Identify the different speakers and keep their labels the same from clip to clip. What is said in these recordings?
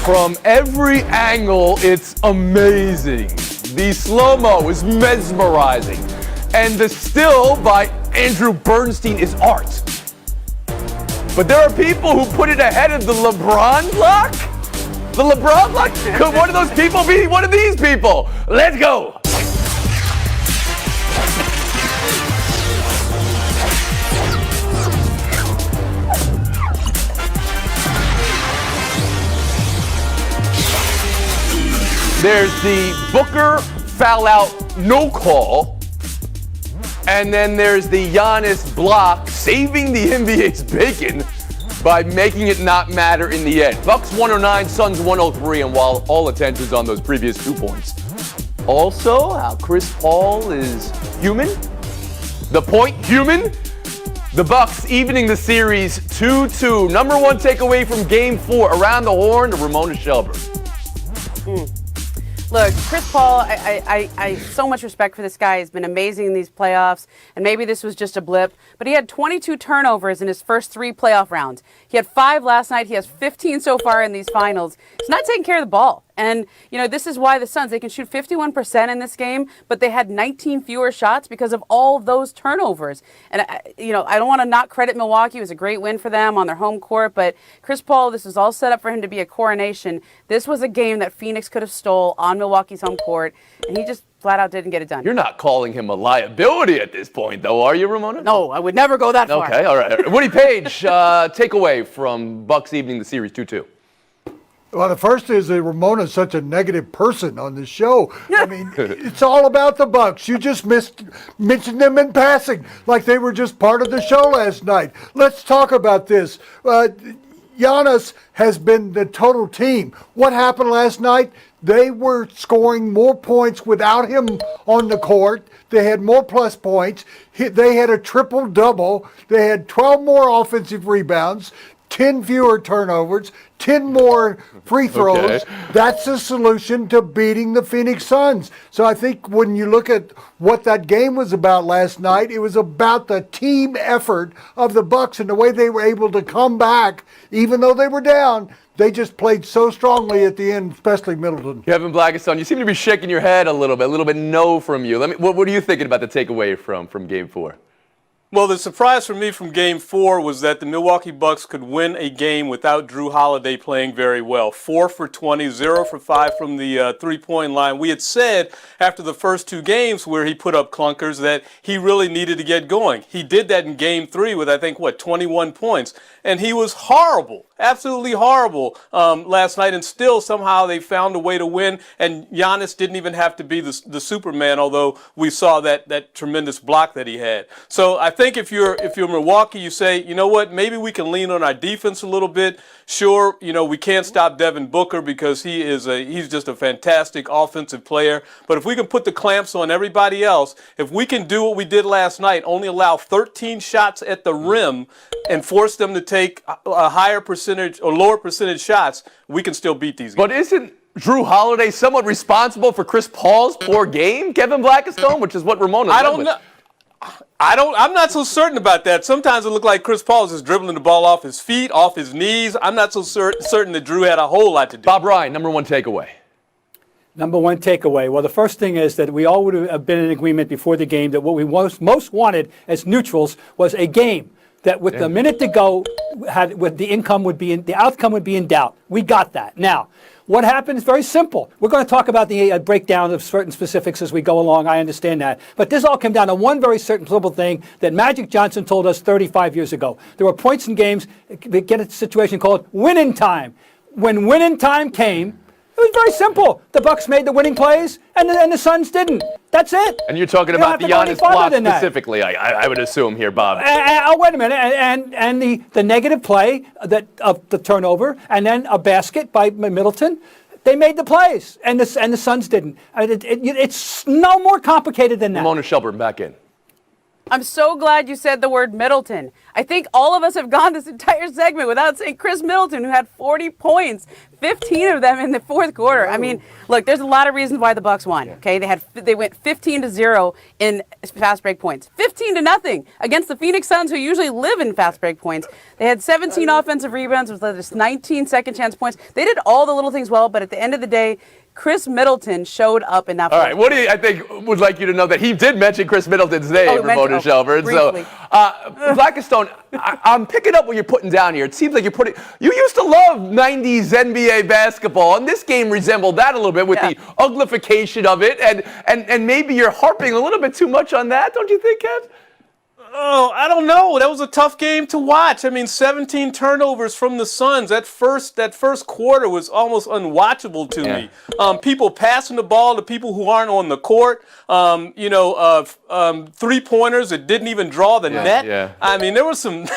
Speaker 1: From every angle, it's amazing. The slow-mo is mesmerizing. And the still by Andrew Bernstein is art. But there are people who put it ahead of the LeBron block? The LeBron block? Could one of those people be one of these people? Let's go. There's the Booker foul out no call. And then there's the Giannis block saving the NBA's bacon by making it not matter in the end. Bucks 109, Suns 103, and while all attention's on those previous 2 points. Also, how Chris Paul is human. The point, human. The Bucks evening the series 2-2. Number one takeaway from Game 4 around the horn to Ramona Shelburne.
Speaker 2: Look, Chris Paul, I so much respect for this guy. He's been amazing in these playoffs, and maybe this was just a blip, but he had 22 turnovers in his first 3 playoff rounds. He had 5 last night. He has 15 so far in these finals. He's not taking care of the ball. And, you know, this is why the Suns, they can shoot 51% in this game, but they had 19 fewer shots because of all of those turnovers. And, you know, I don't want to not credit Milwaukee. It was a great win for them on their home court, but Chris Paul, this was all set up for him to be a coronation. This was a game that Phoenix could have stole on Milwaukee's home court, and he just flat out didn't get it done.
Speaker 1: You're not calling him a liability at this point, though, are you, Ramona?
Speaker 2: No, I would never go that far.
Speaker 1: Okay, all right. Woody Page, takeaway from Bucks evening the series 2-2.
Speaker 3: Well, the first is that Ramona's such a negative person on the show. I mean, it's all about the Bucks. You just mentioned them in passing, like they were just part of the show last night. Let's talk about this. Giannis has been the total team. What happened last night? They were scoring more points without him on the court. They had more plus points. They had a triple-double. They had 12 more offensive rebounds, 10 fewer turnovers, 10 more free throws. Okay. That's the solution to beating the Phoenix Suns. So I think when you look at what that game was about last night, it was about the team effort of the Bucks and the way they were able to come back, even though they were down. They just played so strongly at the end, especially Middleton.
Speaker 1: Kevin Blackistone, you seem to be shaking your head a little bit no from you. What are you thinking about the takeaway from Game 4?
Speaker 4: Well, the surprise for me from Game 4 was that the Milwaukee Bucks could win a game without Drew Holiday playing very well. 4 for 20, 0 for 5 from the three-point line. We had said after the first 2 games where he put up clunkers that he really needed to get going. He did that in Game 3 with, I think, 21 points. And he was horrible, absolutely horrible last night. And still, somehow, they found a way to win. And Giannis didn't even have to be the Superman, although we saw that tremendous block that he had. So I think if you're Milwaukee, you say, you know what, maybe we can lean on our defense a little bit. Sure, you know, we can't stop Devin Booker because he's just a fantastic offensive player. But if we can put the clamps on everybody else, if we can do what we did last night, only allow 13 shots at the rim and force them to take a higher percentage or lower percentage shots, we can still beat these guys.
Speaker 1: But isn't Drew Holiday somewhat responsible for Chris Paul's poor game, Kevin Blackistone, which is what Ramona
Speaker 4: I don't know. I'm not so certain about that. Sometimes it looked like Chris Paul is just dribbling the ball off his feet, off his knees. I'm not so certain that Drew had a whole lot to do.
Speaker 1: Bob Ryan, number one takeaway.
Speaker 5: Number one takeaway. Well, the first thing is that we all would have been in agreement before the game that what we most wanted as neutrals was a game that with the minute to go, the outcome would be in doubt. We got that. Now, what happened is very simple. We're going to talk about the breakdown of certain specifics as we go along. I understand that. But this all came down to one very certain simple thing that Magic Johnson told us 35 years ago. There were points in games that get a situation called winning time. When winning time came, it was very simple. The Bucks made the winning plays, and the Suns didn't. That's it.
Speaker 1: And you're talking about the Giannis block specifically, I would assume here, Bob.
Speaker 5: Wait a minute. And the negative play of the turnover, and then a basket by Middleton. They made the plays, and the Suns didn't. It's no more complicated than that.
Speaker 1: Ramona Shelburne back in.
Speaker 2: I'm so glad you said the word Middleton. I think all of us have gone this entire segment without saying Chris Middleton, who had 40 points, 15 of them in the fourth quarter. I mean, look, there's a lot of reasons why the Bucks won. Okay, they went 15-0 in fast break points, 15-0 against the Phoenix Suns, who usually live in fast break points. They had 17 offensive rebounds with just 19 second chance points. They did all the little things well, but at the end of the day, Chris Middleton showed up in that.
Speaker 1: All right, Woody, I think, would like you to know that he did mention Chris Middleton's name, Ramona Shelburne. So, Blackistone, I'm picking up what you're putting down here. It seems like you used to love 90s NBA basketball, and this game resembled that a little bit with the uglification of it, and maybe you're harping a little bit too much on that, don't you think, Kev?
Speaker 4: Oh, I don't know. That was a tough game to watch. I mean, 17 turnovers from the Suns. That first quarter was almost unwatchable to me. People passing the ball to people who aren't on the court. Three-pointers that didn't even draw the net. Yeah. I mean, there was some
Speaker 1: And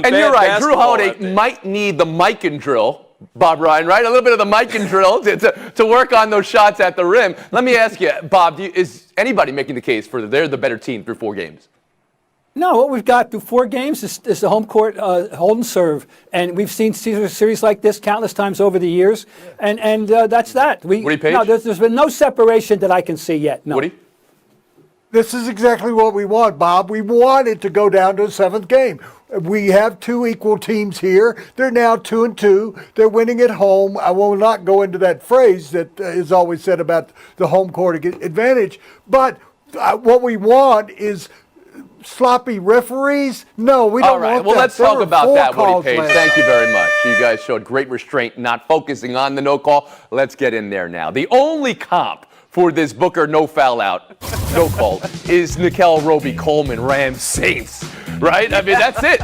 Speaker 4: bad
Speaker 1: you're right. Drew
Speaker 4: basketball
Speaker 1: Holiday might need the mic and drill. Bob Ryan, right? A little bit of the mic and drill to work on those shots at the rim. Let me ask you, Bob, is anybody making the case for they're the better team through 4 games?
Speaker 5: No, what we've got through 4 games is the home court hold and serve, and we've seen series like this countless times over the years, and that's that.
Speaker 1: Woody Page?
Speaker 5: No, there's been no separation that I can see yet. No.
Speaker 1: Woody?
Speaker 3: This is exactly what we want, Bob. We want it to go down to a 7th game. We have 2 equal teams here. They're now 2-2. They're winning at home. I will not go into that phrase that is always said about the home court advantage, but what we want is sloppy referees? No, we don't
Speaker 1: All right,
Speaker 3: want
Speaker 1: well,
Speaker 3: that.
Speaker 1: let's talk about that, Woody Page. Thank you very much. You guys showed great restraint not focusing on the no call. Let's get in there now. The only comp for this Booker no foul out, no call, is Nickel Roby-Coleman, Rams Saints, right? I mean, that's it.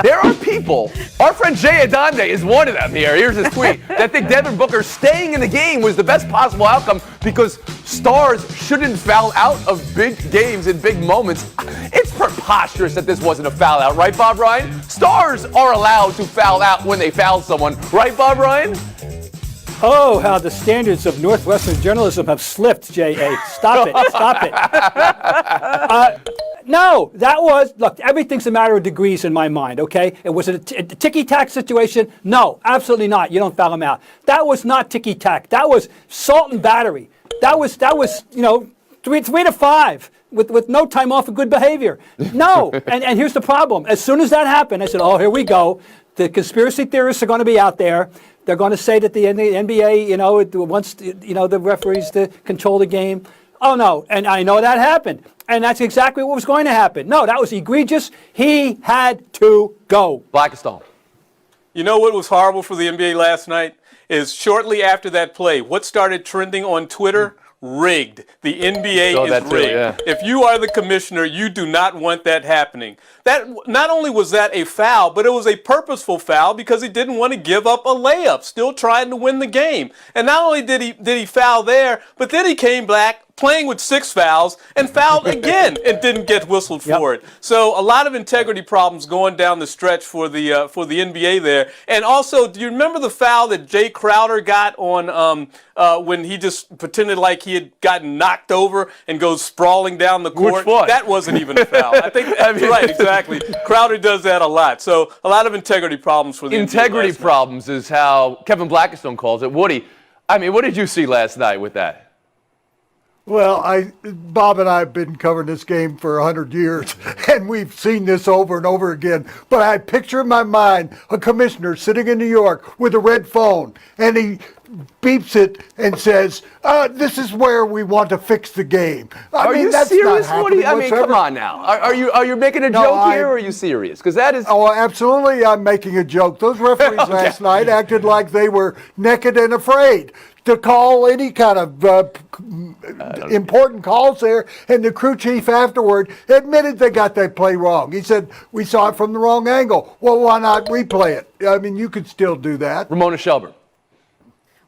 Speaker 1: There are people, our friend Jay Adonde is one of them here. Here's his tweet, that think Devin Booker staying in the game was the best possible outcome because stars shouldn't foul out of big games in big moments. It's preposterous that this wasn't a foul out, right, Bob Ryan? Stars are allowed to foul out when they foul someone, right, Bob Ryan?
Speaker 5: Oh, how the standards of Northwestern journalism have slipped, J.A. Stop it. Stop it. No, look, everything's a matter of degrees in my mind, okay? It was a ticky-tack situation? No, absolutely not. You don't foul him out. That was not ticky-tack. That was assault and battery. That was 3 to 5 with no time off of good behavior. No, and here's the problem. As soon as that happened, I said, oh, here we go. The conspiracy theorists are going to be out there. They're going to say that the NBA, wants the referees to control the game. Oh, no, and I know that happened. And that's exactly what was going to happen. No, that was egregious. He had to go.
Speaker 1: Blackistone.
Speaker 4: You know what was horrible for the NBA last night is shortly after that play, what started trending on Twitter? Rigged. The NBA is rigged.
Speaker 1: Yeah.
Speaker 4: If you are the commissioner, you do not want that happening. That not only was that a foul, but it was a purposeful foul because he didn't want to give up a layup, still trying to win the game. And not only did he foul there, but then he came back playing with 6 fouls and fouled again and didn't get whistled for it. So a lot of integrity problems going down the stretch for the NBA there. And also, do you remember the foul that Jay Crowder got on when he just pretended like he had gotten knocked over and goes sprawling down the court?
Speaker 1: Which one?
Speaker 4: That wasn't even a foul. I think that's right, exactly. Crowder does that a lot. So a lot of integrity problems for the NBA.
Speaker 1: Integrity problems is how Kevin Blackistone calls it. Woody, I mean, what did you see last night with that?
Speaker 3: Well, Bob and I have been covering this game for 100 years, and we've seen this over and over again. But I picture in my mind a commissioner sitting in New York with a red phone, and he beeps it and says, this is where we want to fix the game.
Speaker 1: Are you
Speaker 3: that's
Speaker 1: serious,
Speaker 3: not
Speaker 1: Woody? I mean,
Speaker 3: whatsoever.
Speaker 1: come on now. Are you making a joke here, or are you serious? Because that is...
Speaker 3: Oh, absolutely, I'm making a joke. Those referees last night acted like they were naked and afraid to call any kind of important calls there, and the crew chief afterward admitted they got that play wrong. He said, we saw it from the wrong angle. Well, why not replay it? I mean, you could still do that.
Speaker 1: Ramona Shelburne.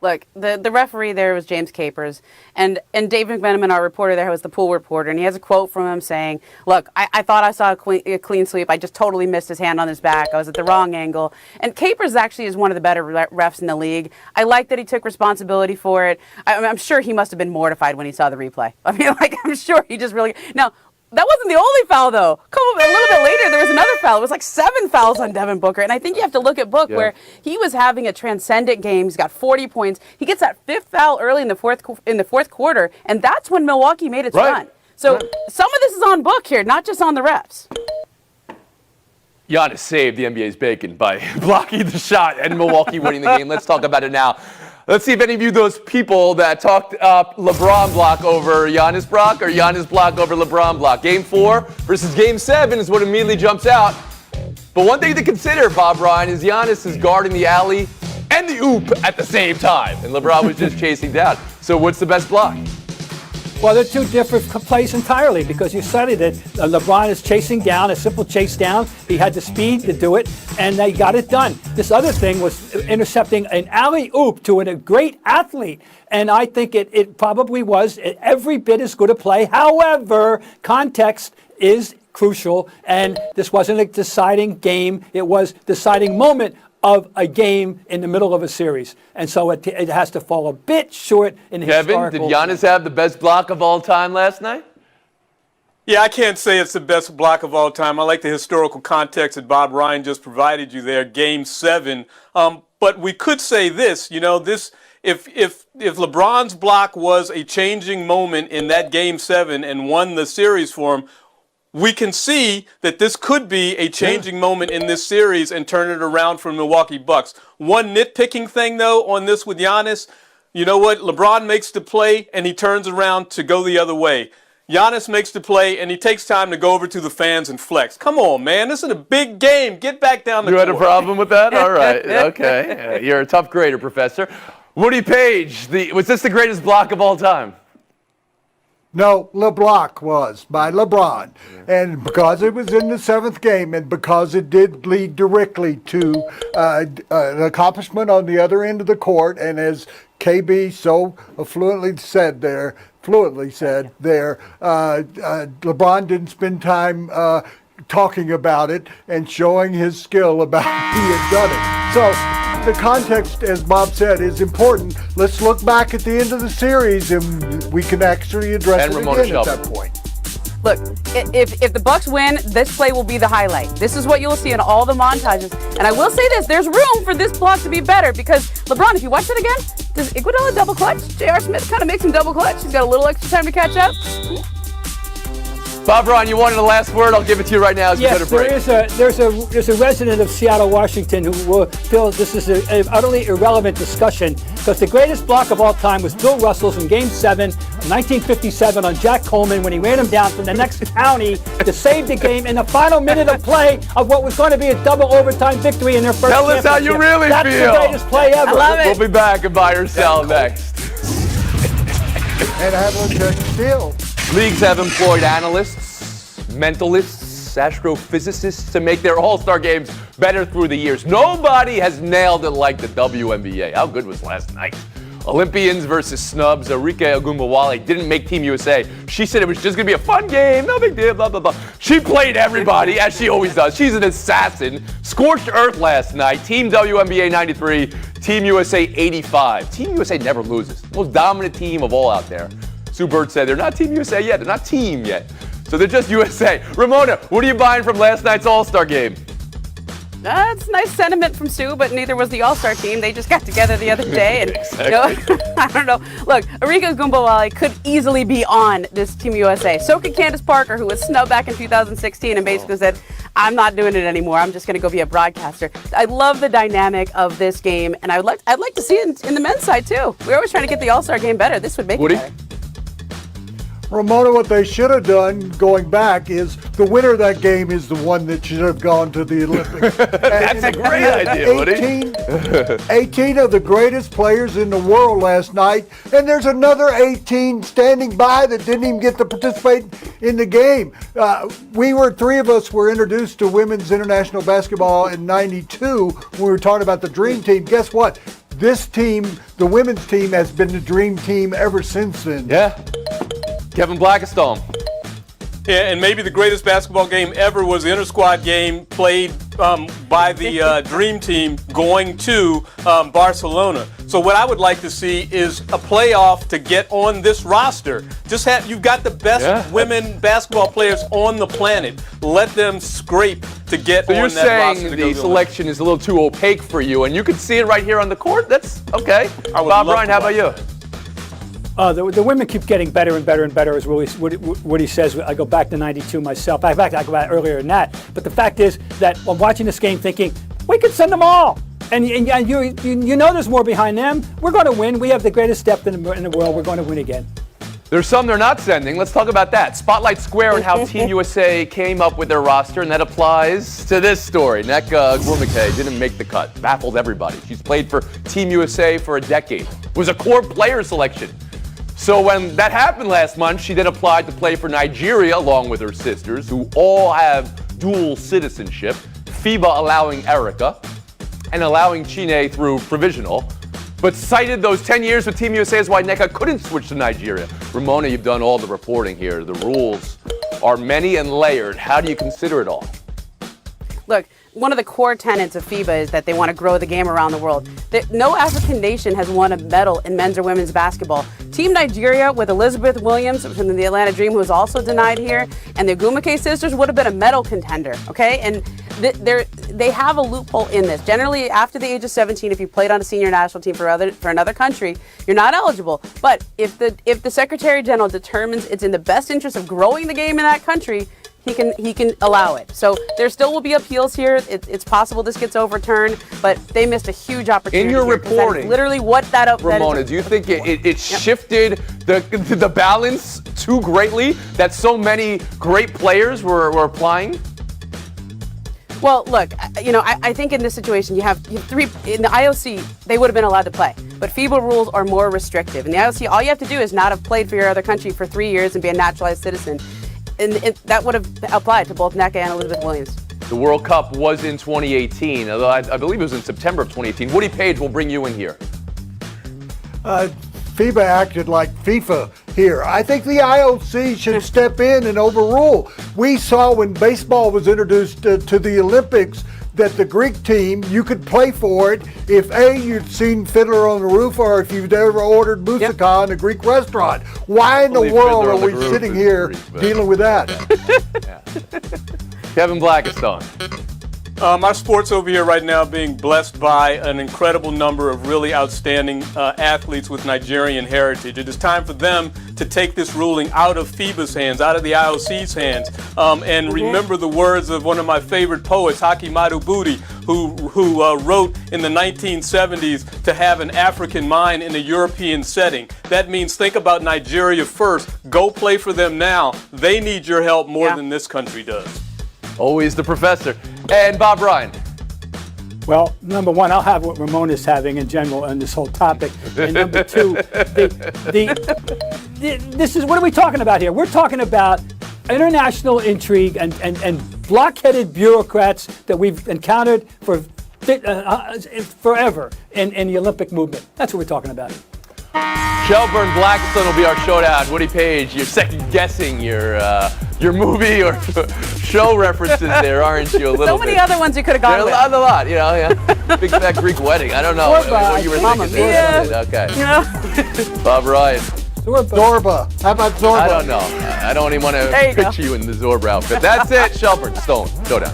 Speaker 2: Look, the referee there was James Capers, and Dave McMenamin, our reporter there, was the pool reporter, and he has a quote from him saying, look, I thought I saw a clean sweep. I just totally missed his hand on his back. I was at the wrong angle. And Capers actually is one of the better refs in the league. I like that he took responsibility for it. I'm sure he must have been mortified when he saw the replay. I mean, I'm sure he just really... Now, That wasn't the only foul, though. A little bit later, there was another foul. It was like 7 fouls on Devin Booker. And I think you have to look at Book, where he was having a transcendent game. He's got 40 points. He gets that 5th foul early in the fourth quarter, and that's when Milwaukee made its run. So some of this is on Book here, not just on the refs.
Speaker 1: Giannis saved the NBA's bacon by blocking the shot and Milwaukee winning the game. Let's talk about it now. Let's see if any of you, those people that talked up LeBron block over Giannis block or Giannis block over LeBron block. Game 4 versus Game 7 is what immediately jumps out. But one thing to consider, Bob Ryan, is Giannis is guarding the alley and the oop at the same time. And LeBron was just chasing down. So what's the best block?
Speaker 5: Well, they're two different plays entirely, because you studied it. LeBron is chasing down, a simple chase down. He had the speed to do it, and they got it done. This other thing was intercepting an alley-oop to a great athlete, and I think it probably was every bit as good a play. However, context is crucial, and this wasn't a deciding game. It was deciding moment of a game in the middle of a series. And so it has to fall a bit short in historical.
Speaker 1: Kevin, did Giannis have the best block of all time last night?
Speaker 4: Yeah, I can't say it's the best block of all time. I like the historical context that Bob Ryan just provided you there, Game 7. But we could say this, if LeBron's block was a changing moment in that Game 7 and won the series for him, we can see that this could be a changing moment in this series and turn it around for Milwaukee Bucks. One nitpicking thing, though, on this with Giannis, you know what? LeBron makes the play, and he turns around to go the other way. Giannis makes the play, and he takes time to go over to the fans and flex. Come on, man. This is a big game. Get back down the court.
Speaker 1: You had a problem with that? All right. Okay. You're a tough grader, Professor. Woody Page, was this the greatest block of all time?
Speaker 3: No, LeBlock was by LeBron. And because it was in the 7th game and because it did lead directly to an accomplishment on the other end of the court, and as KB so fluently said there, LeBron didn't spend time talking about it and showing his skill about he had done it. So the context, as Bob said, is important. Let's look back at the end of the series, and we can actually address it again at that point.
Speaker 2: Look, if the Bucks win, this play will be the highlight. This is what you'll see in all the montages. And I will say this, there's room for this block to be better, because LeBron, if you watch it again, does Iguodala double clutch? J.R. Smith kind of makes him double clutch. He's got a little extra time to catch up.
Speaker 1: Bob Ron, you wanted the last word. I'll give it to you right now.
Speaker 5: Yes, there's a resident of Seattle, Washington, who feels this is an utterly irrelevant discussion, because the greatest block of all time was Bill Russell's in Game 7, 1957, on Jack Coleman, when he ran him down from the next county to save the game in the final minute of play of what was going to be a double overtime victory in their first championship.
Speaker 1: Tell us how you really
Speaker 5: That's
Speaker 1: feel.
Speaker 5: That's the greatest play ever.
Speaker 2: I love it.
Speaker 1: We'll be back and buy or sell next.
Speaker 3: And have a check still.
Speaker 1: Leagues have employed analysts, mentalists, astrophysicists to make their all-star games better through the years. Nobody has nailed it like the WNBA. How good was last night? Olympians versus snubs. Arike Ogunbowale didn't make Team USA. She said it was just going to be a fun game, no big deal, blah, blah, blah. She played everybody, as she always does. She's an assassin. Scorched earth last night. Team WNBA 93, Team USA 85. Team USA never loses. Most dominant team of all out there. Sue Bird said they're not Team USA yet. They're not team yet. So they're just USA. Ramona, what are you buying from last night's All-Star game?
Speaker 2: That's nice sentiment from Sue, but neither was the All-Star team. They just got together the other day, and
Speaker 1: Exactly.
Speaker 2: I don't know. Look, Arike Ogunbowale could easily be on this Team USA. So could Candace Parker, who was snubbed back in 2016 and basically said, "I'm not doing it anymore. I'm just going to go be a broadcaster." I love the dynamic of this game, and I'd like to see it in the men's side too. We're always trying to get the All-Star game better. This would make
Speaker 1: Woody?
Speaker 2: it better.
Speaker 3: Ramona, what they should have done going back is the winner of that game is the one that should have gone to the Olympics.
Speaker 1: That's a great idea, Woody.
Speaker 3: 18 of the greatest players in the world last night, and there's another 18 standing by that didn't even get to participate in the game. Three of us were introduced to women's international basketball in '92 when we were talking about the Dream Team. Guess what? This team, the women's team, has been the Dream Team ever since then.
Speaker 1: Yeah. Kevin Blackistone.
Speaker 4: Yeah, and maybe the greatest basketball game ever was the inter-squad game played by the Dream Team going to Barcelona. So what I would like to see is a playoff to get on this roster. You've got the best women basketball players on the planet. Let them scrape to get on that roster.
Speaker 1: So you're saying the selection is a little too opaque for you, and you can see it right here on the court? That's okay. Bob Ryan, how about you?
Speaker 5: The women keep getting better and better and better, as Woody says. I go back to '92 myself. In fact, I go back earlier than that. But the fact is that I'm watching this game thinking, we could send them all. And you know there's more behind them. We're going to win. We have the greatest depth in the world. We're going to win again.
Speaker 1: There's some they're not sending. Let's talk about that. Spotlight Square and how Team USA came up with their roster, and that applies to this story. Nneka Ogwumike didn't make the cut. Baffled everybody. She's played for Team USA for a decade. Was a core player selection. So when that happened last month, she then applied to play for Nigeria along with her sisters, who all have dual citizenship, FIBA allowing Erica and allowing Chine through provisional, but cited those 10 years with Team USA as why Nneka couldn't switch to Nigeria. Ramona, you've done all the reporting here. The rules are many and layered. How do you consider it all?
Speaker 2: Look, one of the core tenets of FIBA is that they want to grow the game around the world. No African nation has won a medal in men's or women's basketball. Team Nigeria with Elizabeth Williams from the Atlanta Dream, who was also denied here, and the Ogwumike sisters would have been a medal contender, okay? And they have a loophole in this. Generally, after the age of 17, if you played on a senior national team for another country, you're not eligible. But if the Secretary General determines it's in the best interest of growing the game in that country, he can allow it. So there still will be appeals here. It's possible this gets overturned, but they missed a huge opportunity.
Speaker 1: In your
Speaker 2: here,
Speaker 1: reporting,
Speaker 2: literally what
Speaker 1: Ramona, do you think it shifted the balance too greatly that so many great players were applying?
Speaker 2: Well, look, I think in this situation you have three. In the IOC, they would have been allowed to play, but FIBA rules are more restrictive. In the IOC, all you have to do is not have played for your other country for 3 years and be a naturalized citizen. And that would have applied to both Nneka and Elizabeth Williams.
Speaker 1: The World Cup was in 2018, although I believe it was in September of 2018. Woody Page, will bring you in here.
Speaker 3: FIBA acted like FIFA here. I think the IOC should step in and overrule. We saw when baseball was introduced to the Olympics that the Greek team, you could play for it if you'd seen Fiddler on the Roof or if you've ever ordered moussaka in a Greek restaurant. Why in the world are we sitting here dealing with that?
Speaker 1: Kevin Blackistone.
Speaker 4: Our sports over here right now being blessed by an incredible number of really outstanding athletes with Nigerian heritage. It is time for them to take this ruling out of FIBA's hands, out of the IOC's hands, and remember the words of one of my favorite poets, Hakeem Adubudi, who wrote in the 1970s to have an African mind in a European setting. That means think about Nigeria first. Go play for them now. They need your help more than this country does.
Speaker 1: Always the professor. And Bob Ryan.
Speaker 5: Well, number one, I'll have what Ramona's having in general on this whole topic. And number two, this is, what are we talking about here? We're talking about international intrigue and block-headed bureaucrats that we've encountered for forever in the Olympic movement. That's what we're talking about.
Speaker 1: Shelburne Blackistone will be our showdown. Woody Page, you're second-guessing your movie or show references there, aren't you? A little
Speaker 2: so many other ones you could have gone with.
Speaker 1: A lot, Big fat Greek wedding. I don't know what you were thinking there. Okay. Bob Ryan.
Speaker 3: Zorba. How about Zorba?
Speaker 1: I don't know. I don't even want to picture you in the Zorba outfit. That's it, Shelburne Stone Showdown.